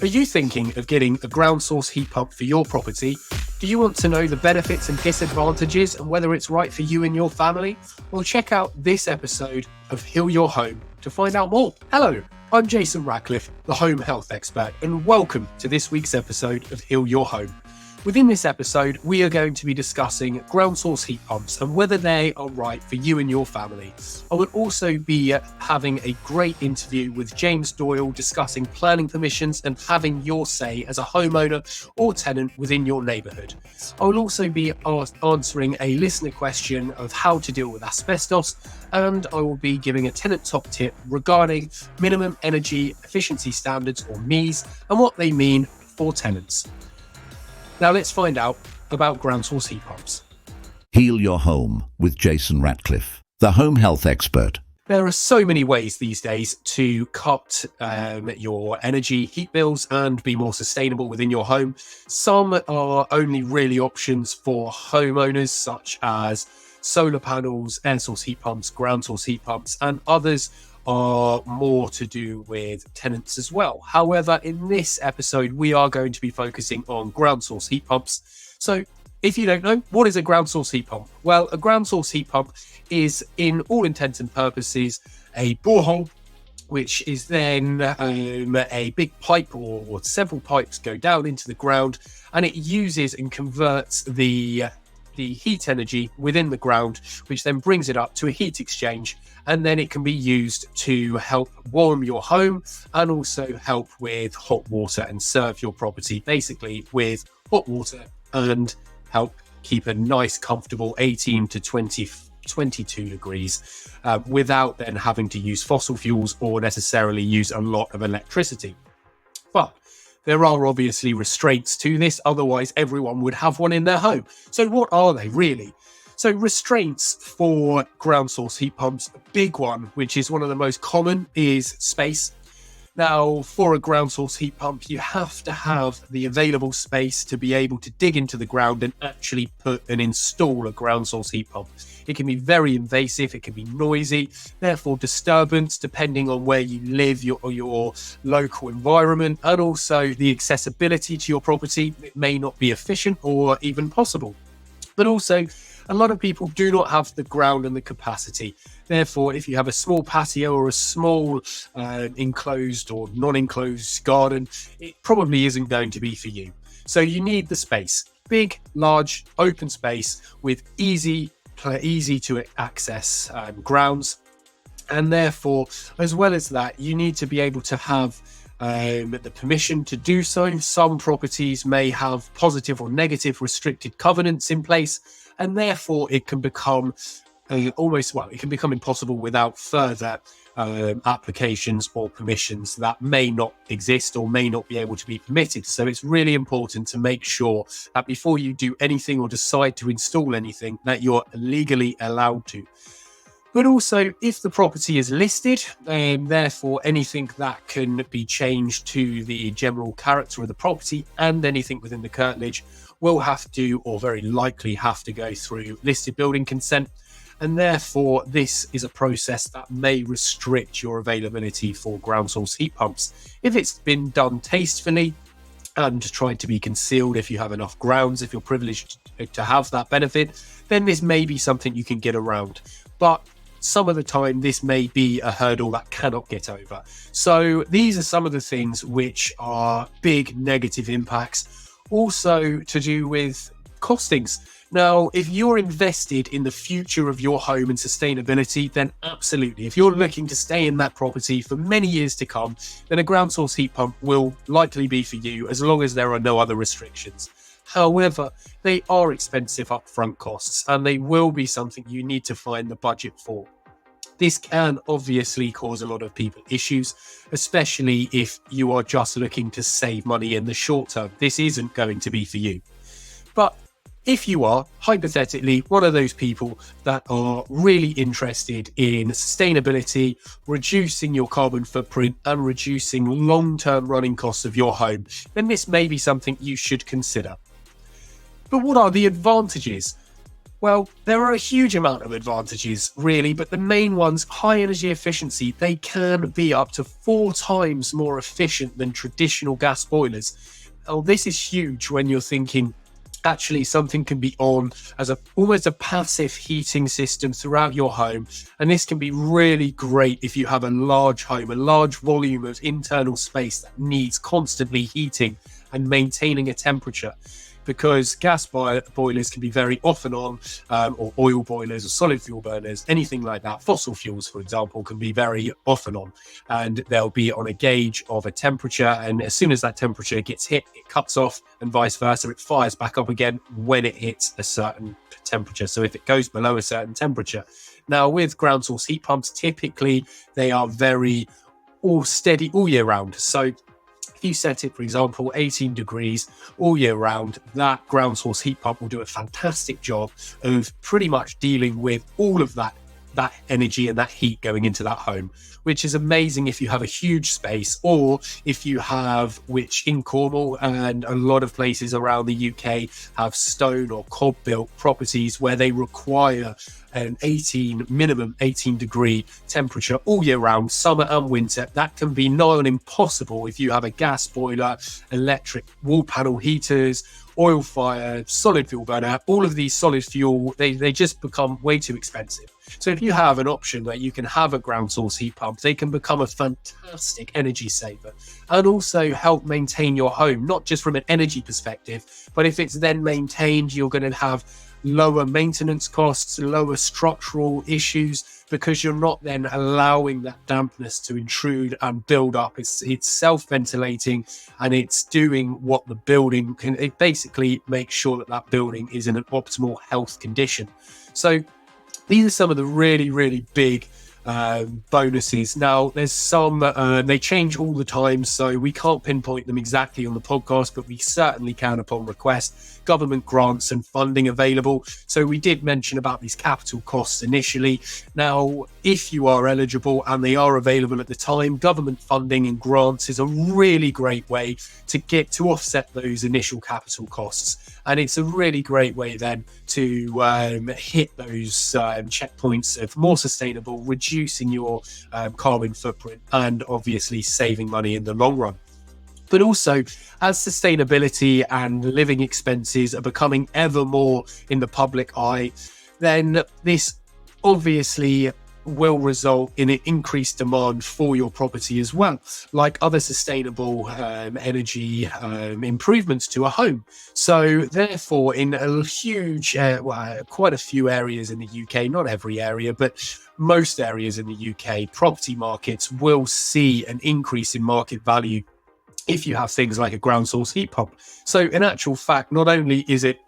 Are you thinking of getting a ground source heat pump for your property? Do you want to know the benefits and disadvantages and whether it's right for you and your family? Well, check out this episode of Heal Your Home to find out more. Hello, I'm Jason Ratcliffe, the home health expert, and welcome to this week's episode of Heal Your Home. Within this episode, we are going to be discussing ground source heat pumps and whether they are right for you and your family. I will also be having a great interview with James Doyle discussing planning permissions and having your say as a homeowner or tenant within your neighbourhood. I will also be answering a listener question of how to deal with asbestos, and I will be giving a tenant top tip regarding minimum energy efficiency standards or MEES and what they mean for tenants. Now let's find out about ground source heat pumps. Heal Your Home with Jason Ratcliffe, the home health expert. There are so many ways these days to cut your energy heat bills and be more sustainable within your home. Some are only really options for homeowners, such as solar panels, air source heat pumps, ground source heat pumps, and others are more to do with tenants as well. However, in this episode, we are going to be focusing on ground source heat pumps. So if you don't know, what is a ground source heat pump? Well, a ground source heat pump is, in all intents and purposes, a borehole, which is then a big pipe or several pipes go down into the ground, and it uses and converts the heat energy within the ground, which then brings it up to a heat exchange, and then it can be used to help warm your home and also help with hot water and serve your property basically with hot water and help keep a nice comfortable 18 to 22 degrees without then having to use fossil fuels or necessarily use a lot of electricity. But there are obviously restraints to this, otherwise everyone would have one in their home. So what are they really? So restraints for ground source heat pumps, a big one, which is one of the most common, is space. Now, for a ground source heat pump, you have to have the available space to be able to dig into the ground and actually put and install a ground source heat pump. It can be very invasive, it can be noisy, therefore disturbance depending on where you live, your local environment, and also the accessibility to your property. It may not be efficient or even possible. But also, a lot of people do not have the ground and the capacity. Therefore, if you have a small patio or a small enclosed or non-enclosed garden, it probably isn't going to be for you. So you need the space. Big, large, open space with easy to access grounds. And therefore, as well as that, you need to be able to have the permission to do so. Some properties may have positive or negative restricted covenants in place, and therefore it can become impossible without further applications or permissions that may not exist or may not be able to be permitted. So it's really important to make sure that before you do anything or decide to install anything, that you're legally allowed to. But also, if the property is listed, therefore anything that can be changed to the general character of the property and anything within the curtilage will have to, or very likely have to, go through listed building consent. And therefore, this is a process that may restrict your availability for ground source heat pumps. If it's been done tastefully and tried to be concealed, if you have enough grounds, if you're privileged to have that benefit, then this may be something you can get around. But some of the time, this may be a hurdle that cannot get over. So these are some of the things which are big negative impacts. Also to do with costings. Now, if you're invested in the future of your home and sustainability, then absolutely. If you're looking to stay in that property for many years to come, then a ground source heat pump will likely be for you as long as there are no other restrictions. However, they are expensive upfront costs and they will be something you need to find the budget for. This can obviously cause a lot of people issues, especially if you are just looking to save money in the short term. This isn't going to be for you. But if you are, hypothetically, one of those people that are really interested in sustainability, reducing your carbon footprint and reducing long-term running costs of your home, then this may be something you should consider. But what are the advantages? Well, there are a huge amount of advantages, really, but the main ones, high energy efficiency, they can be up to 4 times more efficient than traditional gas boilers. Oh, this is huge when you're thinking actually something can be on as almost a passive heating system throughout your home, and this can be really great if you have a large home, a large volume of internal space that needs constantly heating and maintaining a temperature, because gas boilers can be very off and on, or oil boilers or solid fuel burners, anything like that. Fossil fuels, for example, can be very off and on, and they'll be on a gauge of a temperature. And as soon as that temperature gets hit, it cuts off, and vice versa. It fires back up again when it hits a certain temperature. So if it goes below a certain temperature. Now, with ground source heat pumps, typically they are very all steady all year round. So if you set it, for example, 18 degrees all year round, that ground source heat pump will do a fantastic job of pretty much dealing with all of that energy and that heat going into that home, which is amazing if you have a huge space, or if you have, which in Cornwall and a lot of places around the UK have stone or cob built properties where they require an minimum 18 degree temperature all year round, summer and winter. That can be nigh on impossible if you have a gas boiler, electric wall panel heaters, oil fire, solid fuel burner. All of these solid fuel, they just become way too expensive. So if you have an option where you can have a ground source heat pump, they can become a fantastic energy saver and also help maintain your home, not just from an energy perspective, but if it's then maintained, you're going to have lower maintenance costs, lower structural issues, because you're not then allowing that dampness to intrude and build up. It's self-ventilating, and it's doing what the building can. It basically makes sure that building is in an optimal health condition. So these are some of the really, really big bonuses. Now, there's some, they change all the time, so we can't pinpoint them exactly on the podcast, but we certainly can upon request. Government grants and funding available. So we did mention about these capital costs initially. Now, if you are eligible and they are available at the time, government funding and grants is a really great way to offset those initial capital costs. And it's a really great way then to hit those checkpoints of more sustainable, reducing your carbon footprint, and obviously saving money in the long run. But also, as sustainability and living expenses are becoming ever more in the public eye, then this obviously will result in an increased demand for your property as well, like other sustainable energy improvements to a home. So therefore, in a huge, quite a few areas in the UK, not every area, but most areas in the UK, property markets will see an increase in market value if you have things like a ground source heat pump. So in actual fact, not only is it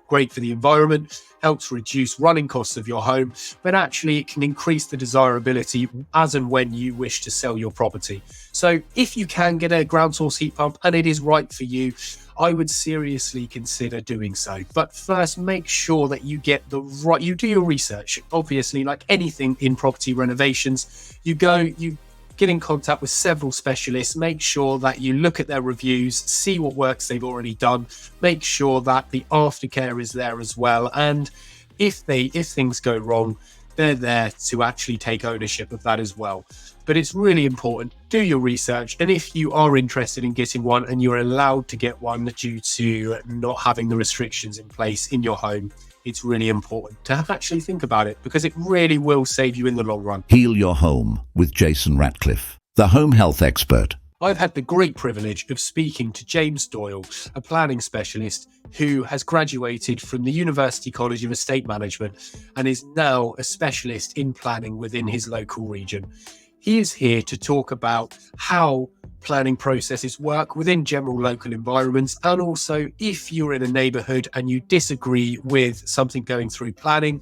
great for the environment, helps reduce running costs of your home, but actually it can increase the desirability as and when you wish to sell your property. So if you can get a ground source heat pump and it is right for you, I would seriously consider doing so. But first, make sure that you get you do your research. Obviously, like anything in property renovations, you get in contact with several specialists, make sure that you look at their reviews, see what works they've already done, make sure that the aftercare is there as well. And if things go wrong, they're there to actually take ownership of that as well. But it's really important, do your research. And if you are interested in getting one and you're allowed to get one due to not having the restrictions in place in your home, it's really important to actually think about it, because it really will save you in the long run. Heal your home with Jason Ratcliffe, the home health expert. I've had the great privilege of speaking to James Doyle, a planning specialist who has graduated from the University College of Estate Management and is now a specialist in planning within his local region. He is here to talk about how planning processes work within general local environments, and also if you're in a neighbourhood and you disagree with something going through planning,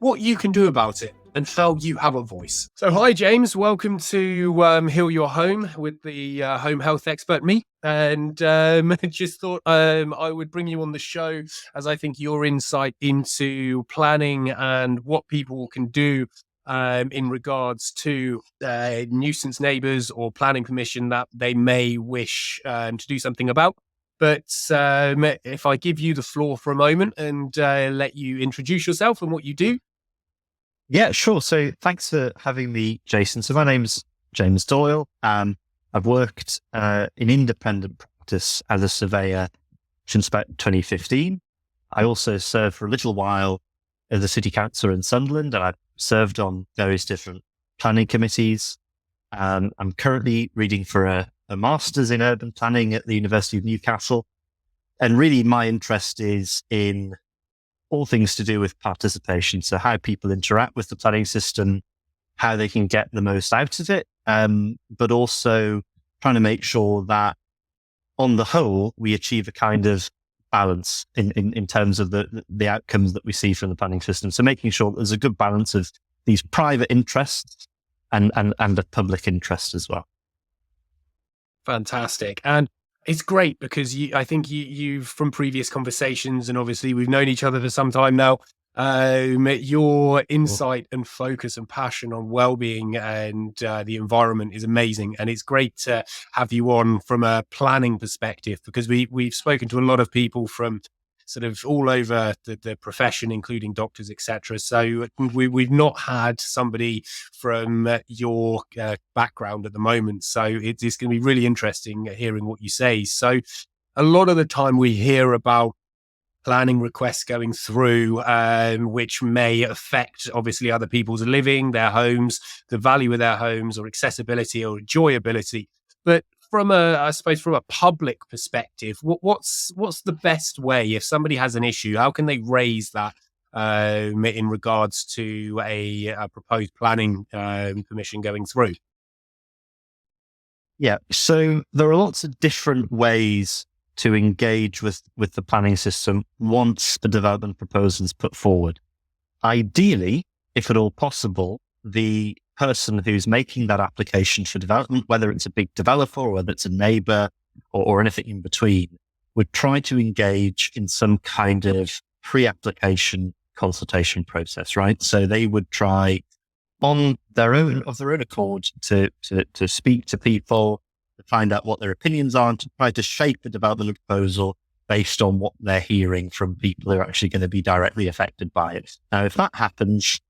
what you can do about it and how you have a voice. So hi James, welcome to Heal Your Home with the home health expert me, and just thought I would bring you on the show as I think your insight into planning and what people can do in regards to nuisance neighbours or planning permission that they may wish to do something about. But if I give you the floor for a moment and let you introduce yourself and what you do. Yeah, sure. So thanks for having me, Jason. So my name's James Doyle. I've worked in independent practice as a surveyor since about 2015. I also served for a little while as a city councillor in Sunderland, and I've served on various different planning committees. I'm currently reading for a master's in urban planning at the University of Newcastle. And really my interest is in all things to do with participation. So how people interact with the planning system, how they can get the most out of it, but also trying to make sure that on the whole, we achieve a kind of balance in terms of the outcomes that we see from the planning system. So making sure that there's a good balance of these private interests and the public interest as well. Fantastic. And it's great because I think you've, from previous conversations, and obviously we've known each other for some time now, your insight and focus and passion on well-being and the environment is amazing. And it's great to have you on from a planning perspective, because we've spoken to a lot of people from sort of all over the profession, including doctors, etc. So we've not had somebody from your background at the moment. So it's going to be really interesting hearing what you say. So a lot of the time we hear about planning requests going through, which may affect obviously other people's living, their homes, the value of their homes, or accessibility or enjoyability. But from I suppose from a public perspective, what's the best way if somebody has an issue? How can they raise that in regards to a proposed planning permission going through? Yeah, so there are lots of different ways to engage with the planning system once the development proposal is put forward. Ideally, if at all possible, the person who's making that application for development, whether it's a big developer or whether it's a neighbor or anything in between, would try to engage in some kind of pre-application consultation process, right? So they would try on their own, of their own accord, to speak to people, to find out what their opinions are, and to try to shape the development proposal based on what they're hearing from people who are actually going to be directly affected by it. Now, if that happens,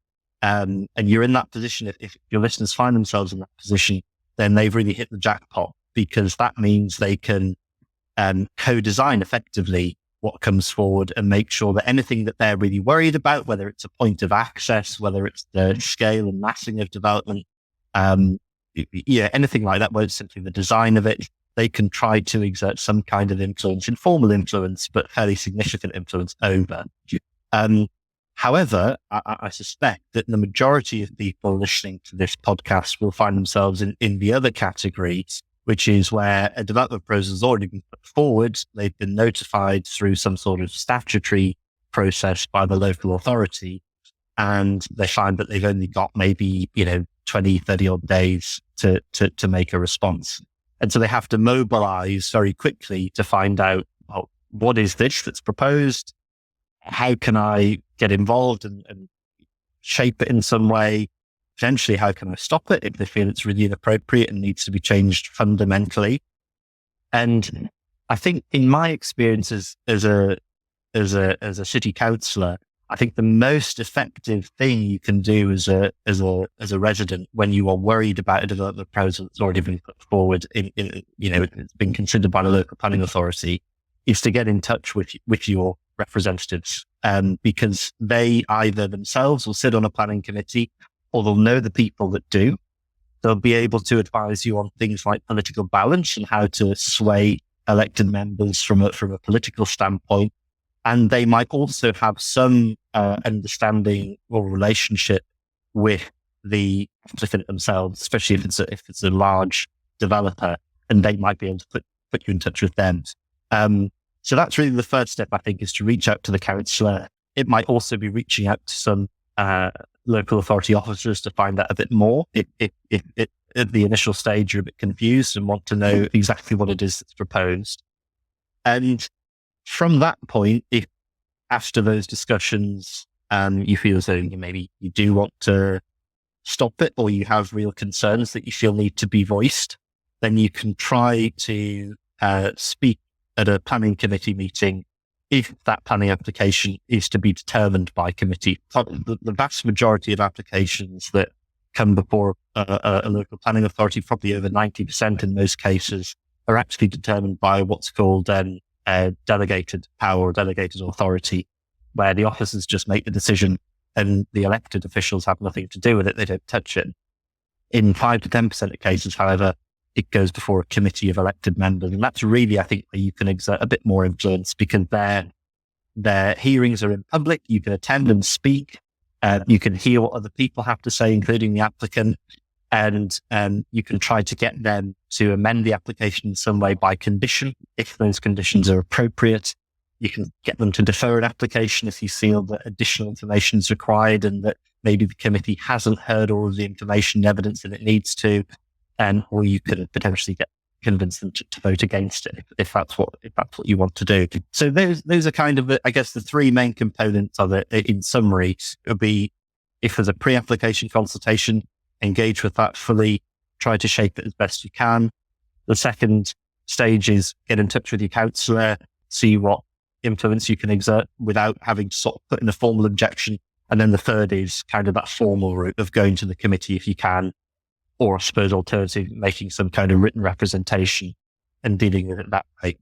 and you're in that position, if your listeners find themselves in that position, then they've really hit the jackpot, because that means they can co-design effectively what comes forward and make sure that anything that they're really worried about, whether it's a point of access, whether it's the scale and massing of development, anything like that, whether it's simply the design of it, they can try to exert some kind of influence, informal influence, but fairly significant influence over. However, I suspect that the majority of people listening to this podcast will find themselves in the other category, which is where a development proposal has already been put forward. They've been notified through some sort of statutory process by the local authority, and they find that they've only got maybe, 20, 30 odd days to make a response. And so they have to mobilize very quickly to find out, well, what is this that's proposed? How can I get involved and shape it in some way? Potentially, how can I stop it if they feel it's really inappropriate and needs to be changed fundamentally? And I think in my experiences as a city councillor, I think the most effective thing you can do as a resident when you are worried about a development proposal that's already been put forward it's been considered by the local planning authority, is to get in touch with your representatives, because they either themselves will sit on a planning committee, or they'll know the people that do. They'll be able to advise you on things like political balance and how to sway elected members from a political standpoint. And they might also have some understanding or relationship with the applicant themselves, especially if it's a large developer, and they might be able to put you in touch with them. So that's really the first step, I think, is to reach out to the councillor. It might also be reaching out to some local authority officers to find out a bit more. If at the initial stage you're a bit confused and want to know exactly what it is that's proposed. And from that point, if after those discussions you feel as though maybe you do want to stop it, or you have real concerns that you feel need to be voiced, then you can try to speak at a planning committee meeting if that planning application is to be determined by committee. The vast majority of applications that come before a local planning authority, probably over 90% in most cases, are actually determined by what's called delegated power or delegated authority, where the officers just make the decision and the elected officials have nothing to do with it. They don't touch it. In 5 to 10% of cases, however, it goes before a committee of elected members. And that's really, I think, where you can exert a bit more influence, because their hearings are in public. You can attend and speak. You can hear what other people have to say, including the applicant. And you can try to get them to amend the application in some way by condition, if those conditions are appropriate. You can get them to defer an application if you feel that additional information is required and that maybe the committee hasn't heard all of the information and evidence that it needs to. Or you could potentially convince them to vote against it if that's what you want to do. So those are kind of, I guess, the three main components of it. In summary, it would be, if there's a pre-application consultation, engage with that fully, try to shape it as best you can. The second stage is get in touch with your counsellor, see what influence you can exert without having to sort of put in a formal objection. And then the third is kind of that formal route of going to the committee if you can, or I suppose alternatively, making some kind of written representation and dealing with it that way.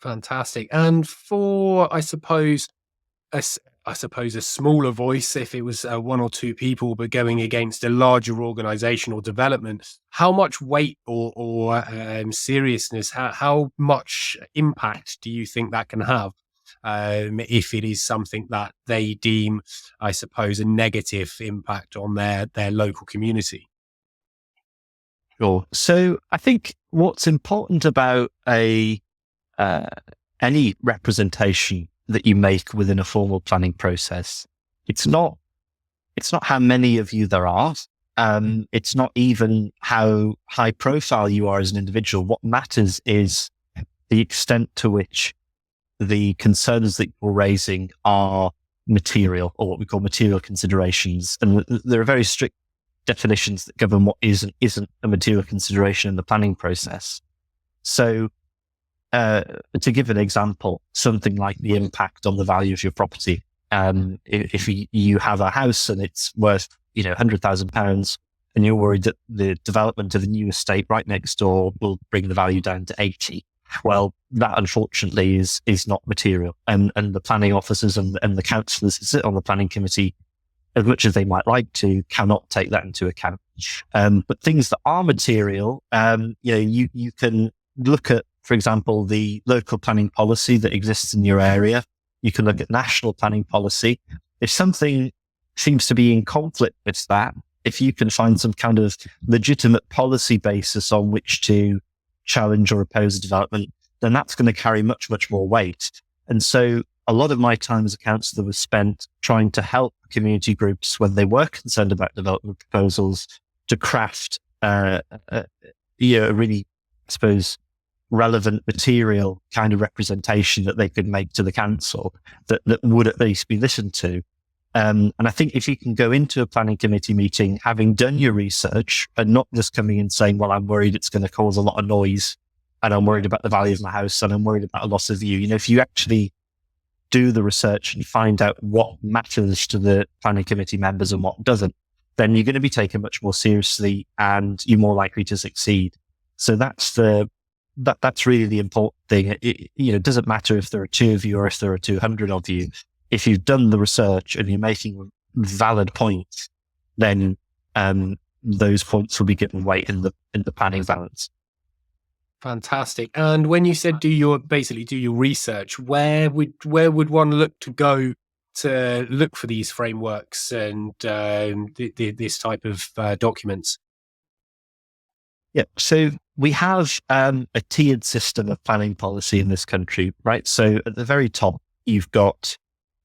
Fantastic. And for, I suppose a smaller voice, if it was one or two people, but going against a larger organisation or development, how much weight or seriousness, how much impact do you think that can have if it is something that they deem, I suppose, a negative impact on their local community? Sure. So I think what's important about any representation that you make within a formal planning process, it's not how many of you there are. It's not even how high profile you are as an individual. What matters is the extent to which the concerns that you're raising are material, or what we call material considerations. And there are very strict definitions that govern what is and isn't a material consideration in the planning process. So to give an example, something like the impact on the value of your property. If you have a house and it's worth, £100,000, and you're worried that the development of the new estate right next door will bring the value down to 80. Well, that unfortunately is not material. And the planning officers and the councillors who sit on the planning committee, as much as they might like to, cannot take that into account. But things that are material, you can look at, for example, the local planning policy that exists in your area. You can look at national planning policy. If something seems to be in conflict with that, if you can find some kind of legitimate policy basis on which to challenge or oppose a development, then that's going to carry much, much more weight. And so a lot of my time as a councillor was spent trying to help community groups when they were concerned about development proposals to craft a really, I suppose, relevant material kind of representation that they could make to the council that would at least be listened to. And I think if you can go into a planning committee meeting having done your research and not just coming in saying, well, I'm worried it's going to cause a lot of noise and I'm worried about the value of my house and I'm worried about a loss of view. If you actually do the research and find out what matters to the planning committee members and what doesn't, then you're going to be taken much more seriously and you're more likely to succeed. So that's really the important thing. It doesn't matter if there are 2 of you or if there are 200 of you. If you've done the research and you're making valid points, then those points will be given weight in the planning balance. Fantastic. And when you said do your research, where would one look to go to look for these frameworks and this type of documents? Yeah, so we have a tiered system of planning policy in this country, right? So at the very top, you've got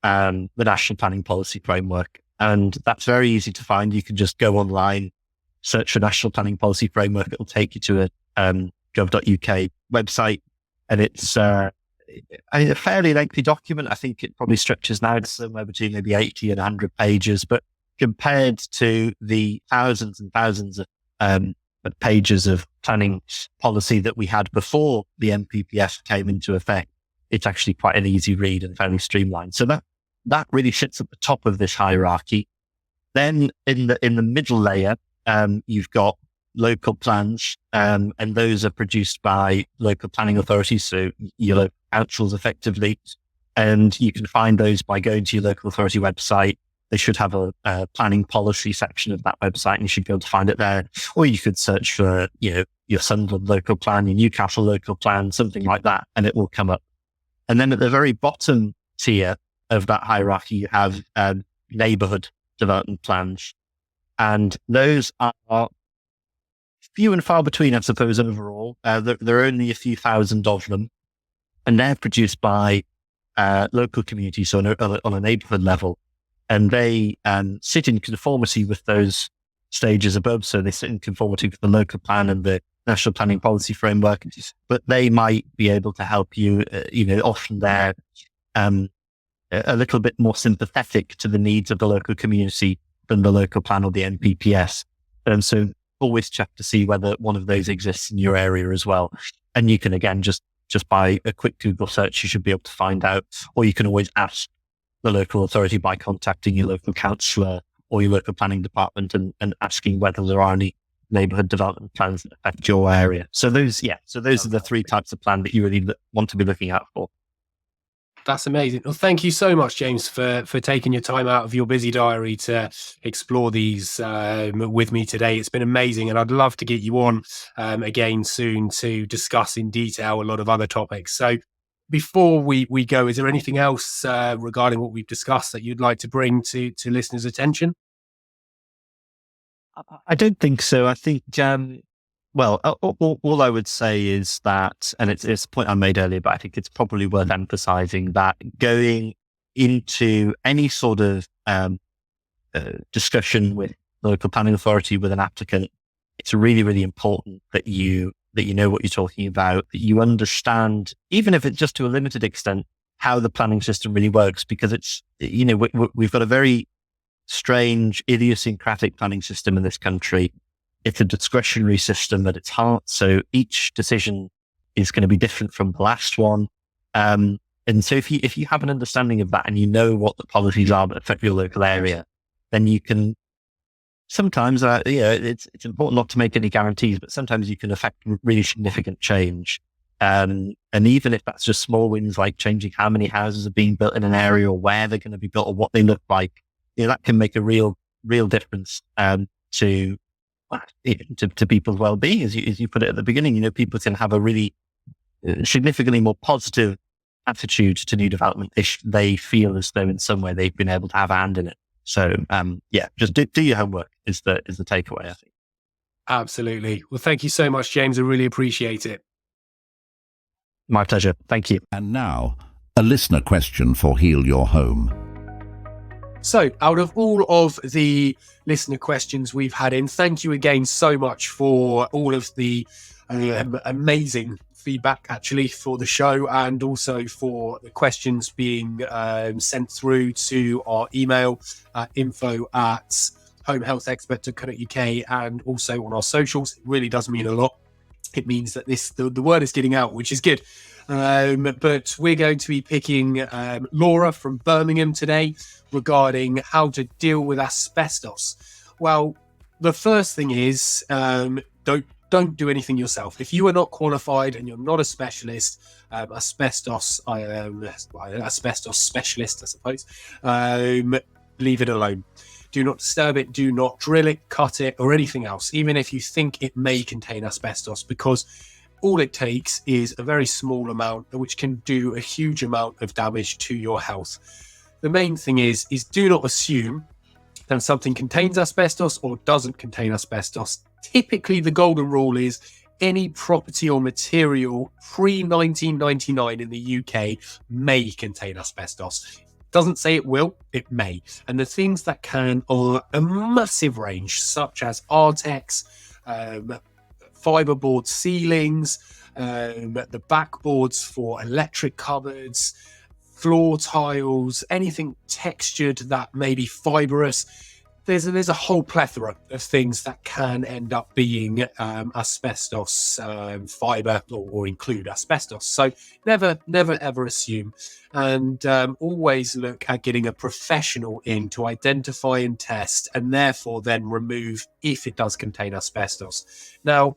the National Planning Policy Framework, and that's very easy to find. You can just go online, search for National Planning Policy Framework. It'll take you to a gov.uk website, and it's a fairly lengthy document. I think it probably stretches now to somewhere between maybe 80 and 100 pages, but compared to the thousands and thousands of pages of planning policy that we had before the MPPF came into effect. It's actually quite an easy read and fairly streamlined. So that really sits at the top of this hierarchy. Then in the middle layer, you've got local plans, and those are produced by local planning authorities, so your local councils effectively. And you can find those by going to your local authority website. They should have a planning policy section of that website, and you should be able to find it there. Or you could search for, your Sunderland local plan, your Newcastle local plan, something like that, and it will come up. And then at the very bottom tier of that hierarchy, you have neighbourhood development plans. And those are few and far between, I suppose, overall. There are only a few thousand of them, and they're produced by local communities, so on a neighbourhood level. And they sit in conformity with those stages above. So they sit in conformity with the local plan and the National Planning Policy Framework, but they might be able to help you, often they're a little bit more sympathetic to the needs of the local community than the local plan or the NPPS. And so always check to see whether one of those exists in your area as well. And you can, again, just by a quick Google search, you should be able to find out, or you can always ask the local authority by contacting your local councillor or your local planning department and asking whether there are any neighbourhood development plans that affect your area. So those are the three types of plan that you really want to be looking out for. That's amazing. Well, thank you so much, James, for taking your time out of your busy diary to explore these with me today. It's been amazing, and I'd love to get you on again soon to discuss in detail a lot of other topics. So before we go, is there anything else regarding what we've discussed that you'd like to bring to listeners' attention? I don't think so. I think, all I would say is that, and it's a point I made earlier, but I think it's probably worth emphasizing that going into any sort of discussion with the local planning authority with an applicant, it's really, really important that you know what you're talking about, that you understand, even if it's just to a limited extent, how the planning system really works, because it's, we've got a very strange, idiosyncratic planning system in this country. It's a discretionary system at its heart. So each decision is going to be different from the last one. And so if you have an understanding of that and you know what the policies are that affect your local area, then you can sometimes, it's important not to make any guarantees, but sometimes you can affect really significant change. And even if that's just small wins, like changing how many houses are being built in an area or where they're going to be built or what they look like, that can make a real difference to people's well-being. As you put it at the beginning, people can have a really significantly more positive attitude to new development if they feel as though in some way they've been able to have a hand in it. So just do your homework is the takeaway, I think. Absolutely. Well, thank you so much, James. I really appreciate it. My pleasure. Thank you. And now, a listener question for Heal Your Home. So out of all of the listener questions we've had in, thank you again so much for all of the amazing feedback actually for the show, and also for the questions being sent through to our email info@homehealthexpert.co.uk, and also on our socials. It really does mean a lot. It means that the word is getting out, which is good. But we're going to be picking Laura from Birmingham today regarding how to deal with asbestos. Well, the first thing is don't do anything yourself. If you are not qualified and you're not a specialist, asbestos specialist, I suppose, leave it alone. Do not disturb it, do not drill it, cut it, or anything else, even if you think it may contain asbestos, because all it takes is a very small amount, which can do a huge amount of damage to your health. The main thing is do not assume that something contains asbestos or doesn't contain asbestos. Typically, the golden rule is any property or material pre-1999 in the UK may contain asbestos. Doesn't say it will, it may. And the things that can are a massive range, such as Artex, fiberboard ceilings, the backboards for electric cupboards, floor tiles, anything textured that may be fibrous. there's a whole plethora of things that can end up being asbestos fibre or include asbestos. So never ever assume, and always look at getting a professional in to identify and test, and therefore then remove if it does contain asbestos. Now,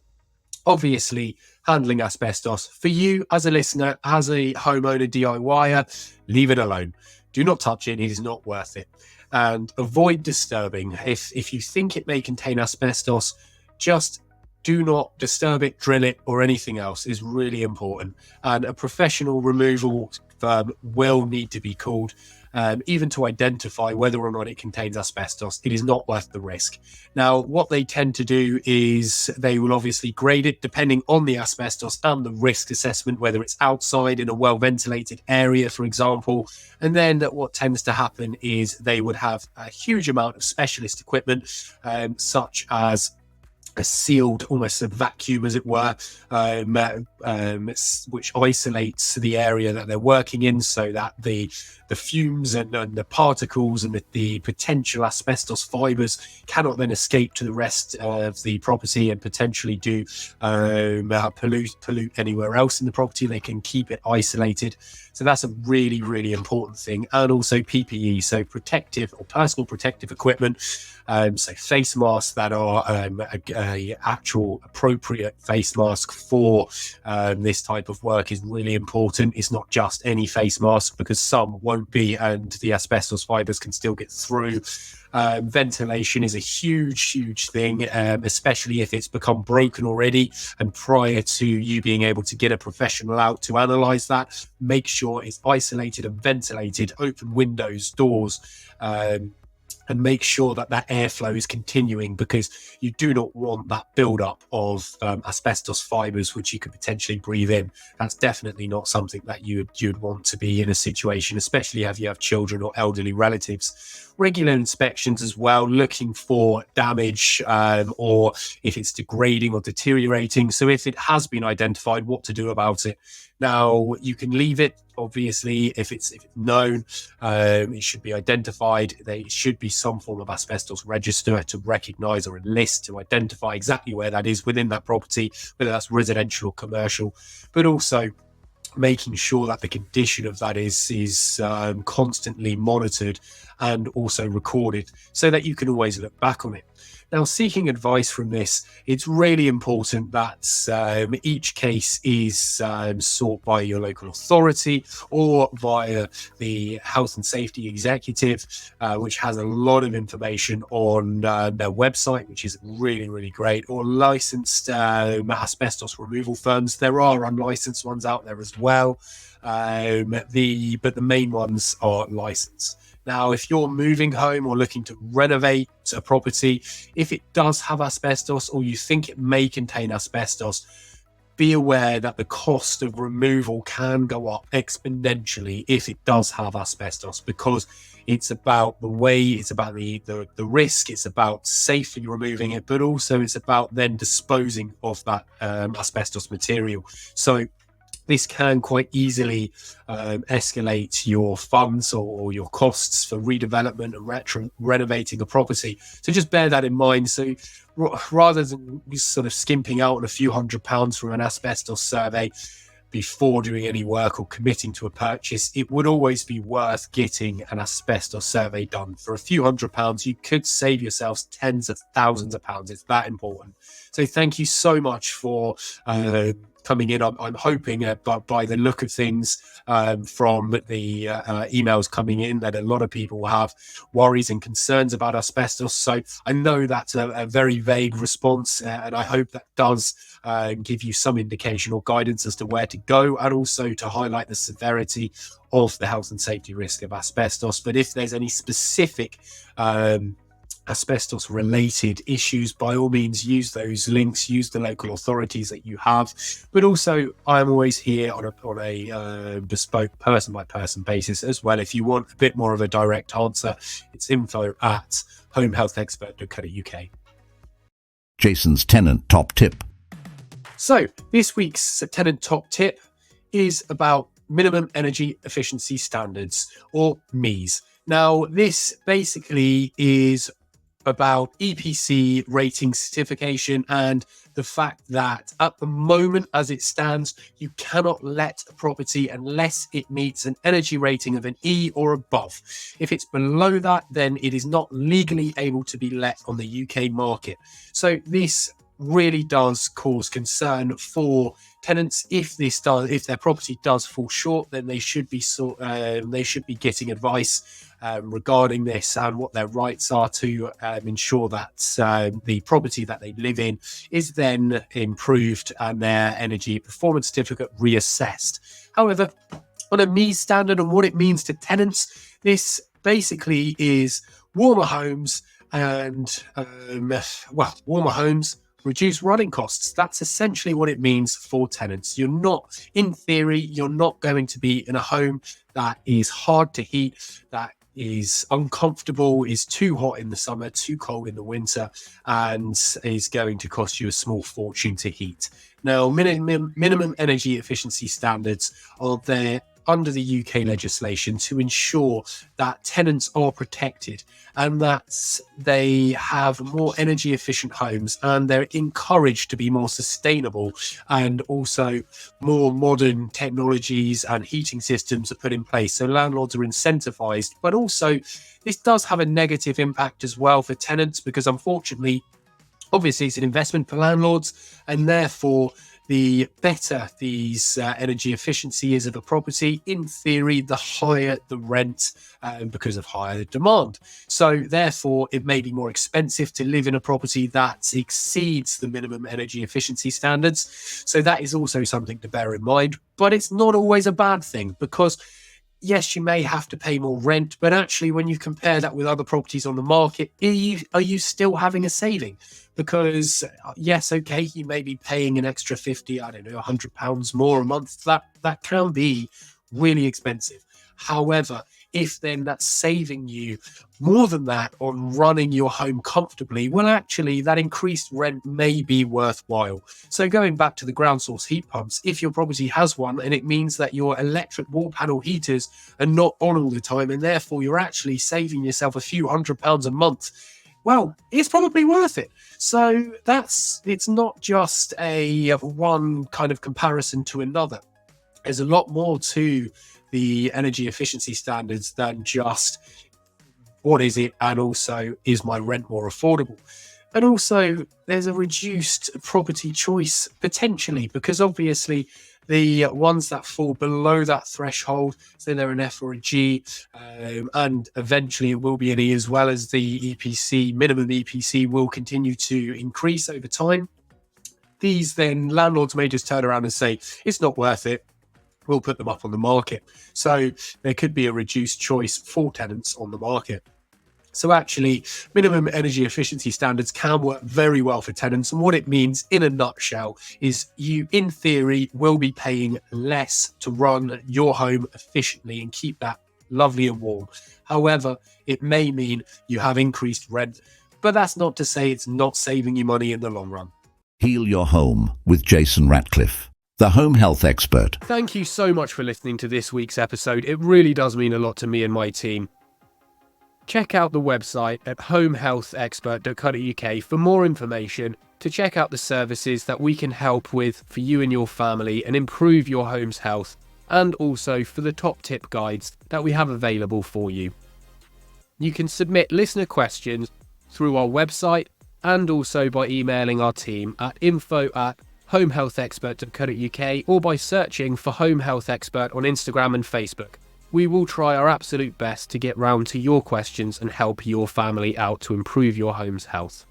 obviously, handling asbestos for you as a listener, as a homeowner DIYer, leave it alone. Do not touch it. It is not worth it. And avoid disturbing. If you think it may contain asbestos, just do not disturb it, drill it, or anything else is really important. And a professional removal firm will need to be called, even to identify whether or not it contains asbestos. It is not worth the risk. Now, what they tend to do is they will obviously grade it depending on the asbestos and the risk assessment, whether it's outside in a well-ventilated area, for example. And then what tends to happen is they would have a huge amount of specialist equipment, such as a sealed, almost a vacuum, as it were, which isolates the area that they're working in, so that the fumes and the particles and the potential asbestos fibres cannot then escape to the rest of the property and potentially do pollute anywhere else in the property. They can keep it isolated. So that's a really, really important thing. And also PPE, so protective or personal protective equipment. So face masks that are a actual appropriate face mask for this type of work is really important. It's not just any face mask, because some won't be, and the asbestos fibres can still get through. Ventilation is a huge thing, especially if it's become broken already. And prior to you being able to get a professional out to analyse that, make sure it's isolated and ventilated, open windows, doors, and make sure that airflow is continuing, because you do not want that build-up of asbestos fibres, which you could potentially breathe in. That's definitely not something that you'd want to be in a situation, especially if you have children or elderly relatives. Regular inspections as well, looking for damage, or if it's degrading or deteriorating. So if it has been identified, what to do about it. Now, you can leave it, obviously, if it's known, it should be identified. There should be some form of asbestos register to recognise, or a list to identify exactly where that is within that property, whether that's residential or commercial, but also making sure that the condition of that is constantly monitored and also recorded, so that you can always look back on it. Now, seeking advice from this, it's really important that each case is sought by your local authority or via the health and safety executive, which has a lot of information on their website, which is really, really great, or licensed asbestos removal firms. There are unlicensed ones out there as well, but the main ones are licensed. Now, if you're moving home or looking to renovate a property, if it does have asbestos or you think it may contain asbestos, be aware that the cost of removal can go up exponentially if it does have asbestos, because it's about the way, it's about the risk, it's about safely removing it, but also it's about then disposing of that asbestos material. So this can quite easily escalate your funds or your costs for redevelopment and renovating a property. So just bear that in mind. So rather than sort of skimping out on a few £100s from an asbestos survey before doing any work or committing to a purchase, it would always be worth getting an asbestos survey done. For a few £100, you could save yourselves tens of thousands of pounds. It's that important. So thank you so much for coming in. I'm hoping, by the look of things, from the emails coming in, that a lot of people have worries and concerns about asbestos. So I know that's a very vague response, and I hope that does give you some indication or guidance as to where to go, and also to highlight the severity of the health and safety risk of asbestos. But if there's any specific asbestos related issues, by all means use those links, use the local authorities that you have. But also, I'm always here on a bespoke person by person basis as well. If you want a bit more of a direct answer, it's info@homehealthexpert.co.uk. Jason's tenant top tip. So this week's tenant top tip is about minimum energy efficiency standards, or MEES. Now, this basically is about EPC rating certification and the fact that at the moment, as it stands, you cannot let a property unless it meets an energy rating of an E or above. If it's below that, then it is not legally able to be let on the UK market. So this really does cause concern for tenants. If their property does fall short, then they should be getting advice regarding this and what their rights are to ensure that the property that they live in is then improved and their energy performance certificate reassessed. However, on a MEES standard and what it means to tenants, this basically is warmer homes and warmer homes reduce running costs. That's essentially what it means for tenants. In theory, you're not going to be in a home that is hard to heat, that is uncomfortable, is too hot in the summer, too cold in the winter, and is going to cost you a small fortune to heat. Now, minimum energy efficiency standards are there under the UK legislation to ensure that tenants are protected and that they have more energy efficient homes and they're encouraged to be more sustainable, and also more modern technologies and heating systems are put in place. So landlords are incentivized, but also this does have a negative impact as well for tenants because obviously it's an investment for landlords, and therefore the better these energy efficiency is of a property, in theory, the higher the rent because of higher demand. So therefore, it may be more expensive to live in a property that exceeds the minimum energy efficiency standards. So that is also something to bear in mind. But it's not always a bad thing because yes, you may have to pay more rent, but actually when you compare that with other properties on the market, are you still having a saving? Because yes, okay, you may be paying an extra 50, £100 more a month. That can be really expensive. However, if then that's saving you more than that on running your home comfortably, well, actually, that increased rent may be worthwhile. So going back to the ground source heat pumps, if your property has one and it means that your electric wall panel heaters are not on all the time, and therefore you're actually saving yourself a few £100 a month, well, it's probably worth it. So it's not just a one kind of comparison to another. There's a lot more to the energy efficiency standards than just what is it, and also is my rent more affordable. And also there's a reduced property choice potentially, because obviously the ones that fall below that threshold, so they're an F or a G, and eventually it will be an E, as well as the EPC, minimum EPC will continue to increase over time. These then landlords may just turn around and say, it's not worth it, we'll put them up on the market. So there could be a reduced choice for tenants on the market. So actually, minimum energy efficiency standards can work very well for tenants. And what it means in a nutshell is you, in theory, will be paying less to run your home efficiently and keep that lovely and warm. However, it may mean you have increased rent, but that's not to say it's not saving you money in the long run. Heal Your Home with Jason Ratcliffe, the home health expert. Thank you so much for listening to this week's episode. It really does mean a lot to me and my team. Check out the website at homehealthexpert.co.uk for more information, to check out the services that we can help with for you and your family and improve your home's health, and also for the top tip guides that we have available for you. You can submit listener questions through our website and also by emailing our team at info@homehealthexpert.co.uk or by searching for Home Health Expert on Instagram and Facebook. We will try our absolute best to get round to your questions and help your family out to improve your home's health.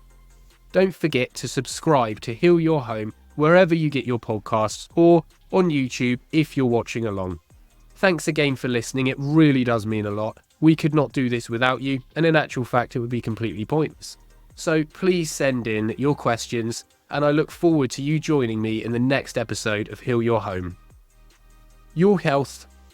Don't forget to subscribe to Heal Your Home wherever you get your podcasts, or on YouTube if you're watching along. Thanks again for listening. It really does mean a lot. We could not do this without you, and in actual fact it would be completely pointless. So please send in your questions, and I look forward to you joining me in the next episode of Heal Your Home. Your health,